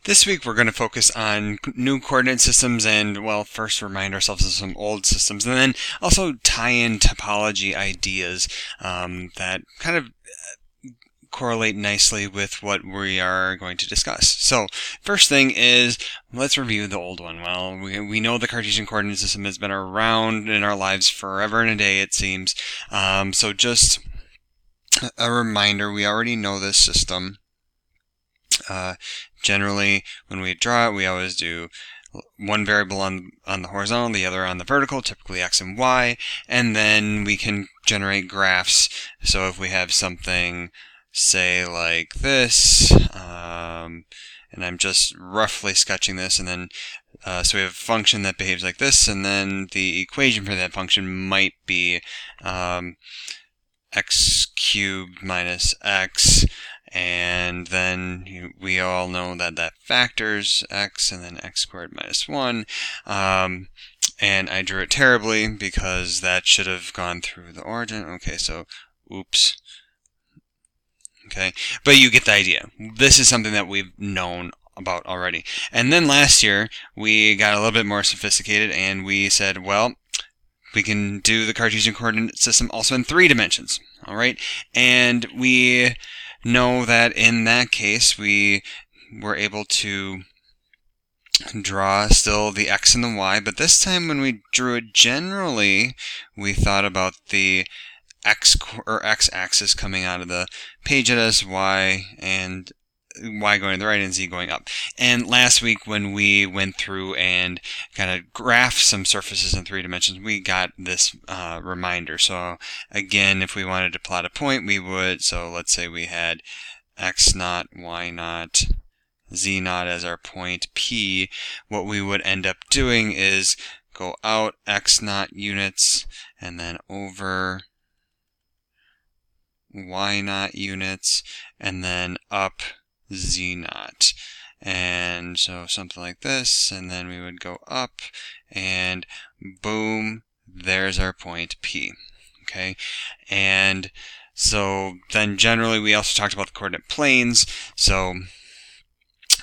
This week we're going to focus on new coordinate systems and, well, first remind ourselves of some old systems and then also tie in topology ideas that kind of correlate nicely with what we are going to discuss. So first thing is, let's review the old one. Well, we know the Cartesian coordinate system has been around in our lives forever and a day, it seems. So just a reminder, we already know this system. Generally, when we draw it, we always do one variable on the horizontal, the other on the vertical, typically x and y, and then we can generate graphs. So if we have something, say, like this, and I'm just roughly sketching this, and then so we have a function that behaves like this, and then the equation for that function might be x cubed minus x, and then we all know that that factors x and then x squared minus 1. And I drew it terribly because that should have gone through the origin. Okay, so oops. Okay, but you get the idea. This is something that we've known about already. And then last year we got a little bit more sophisticated and we said, well, we can do the Cartesian coordinate system also in 3 dimensions. All right, and we know that in that case we were able to draw still the x and the y, but this time when we drew it generally we thought about the x-axis coming out of the page at us, y going to the right and z going up. And last week when we went through and kind of graphed some surfaces in 3 dimensions, we got this reminder. So again, if we wanted to plot a point, we would, so let's say we had x naught, y naught, z naught as our point P, what we would end up doing is go out x naught units and then over y naught units and then up z naught, and so something like this, and then we would go up and boom, there's our point P. Okay, and so then generally we also talked about the coordinate planes. So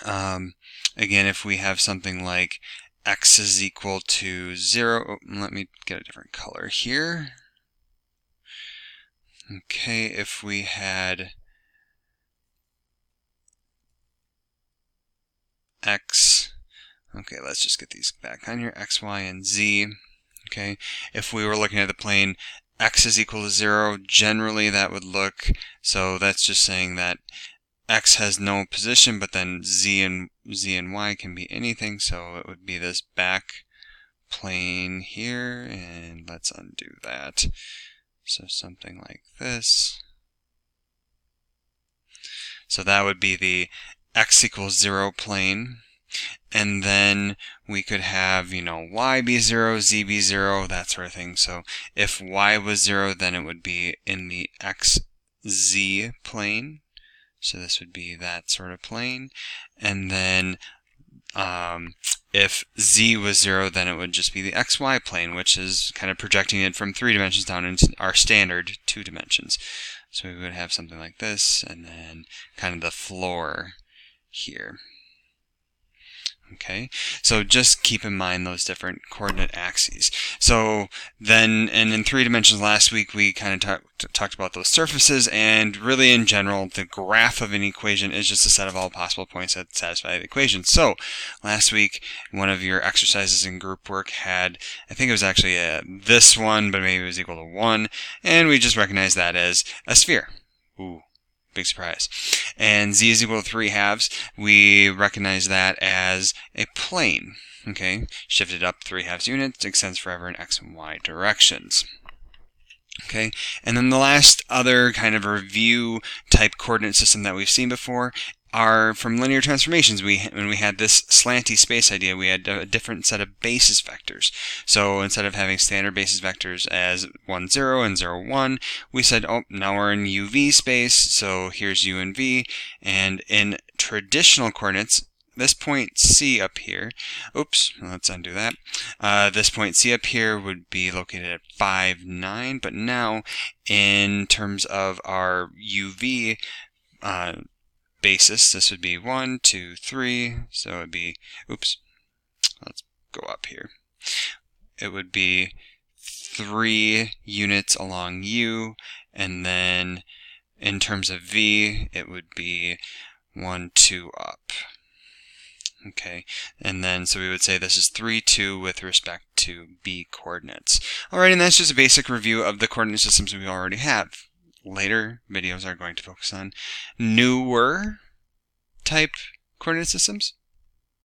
again, if we have something like x is equal to 0, let me get a different color here. Okay, if we had x, okay, let's just get these back on here, x, y, and z. Okay, if we were looking at the plane x is equal to 0, generally that would look, so that's just saying that x has no position, but then z and y can be anything, so it would be this back plane here, and let's undo that. So something like this. So that would be the x equals 0 plane, and then we could have, y be 0, z be 0, that sort of thing. So if y was 0, then it would be in the xz plane. So this would be that sort of plane. And then if z was 0, then it would just be the xy plane, which is kind of projecting it from 3 dimensions down into our standard 2 dimensions. So we would have something like this, and then kind of the floor here. Okay, so just keep in mind those different coordinate axes. So then, and in 3 dimensions last week, we kind of talked about those surfaces, and really in general, the graph of an equation is just a set of all possible points that satisfy the equation. So last week, one of your exercises in group work had, I think it was actually this one, but maybe it was equal to 1, and we just recognize that as a sphere. Ooh. Big surprise. And z is equal to 3/2. We recognize that as a plane. Okay, shifted up 3/2 units, extends forever in x and y directions. Okay, and then the last other kind of review type coordinate system that we've seen before are from linear transformations. When we had this slanty space idea, we had a different set of basis vectors. So instead of having standard basis vectors as 1, 0 and 0, 1, we said, oh, now we're in UV space, so here's U and V, and in traditional coordinates, this point C up here, oops, let's undo that. This point C up here would be located at 5, 9, but now in terms of our UV basis, this would be 1, 2, 3. So it would be, oops, let's go up here. It would be 3 units along U, and then in terms of V, it would be 1, 2 up. Okay, and then so we would say this is 3, 2 with respect to B coordinates. Alright, and that's just a basic review of the coordinate systems we already have. Later videos are going to focus on newer type coordinate systems.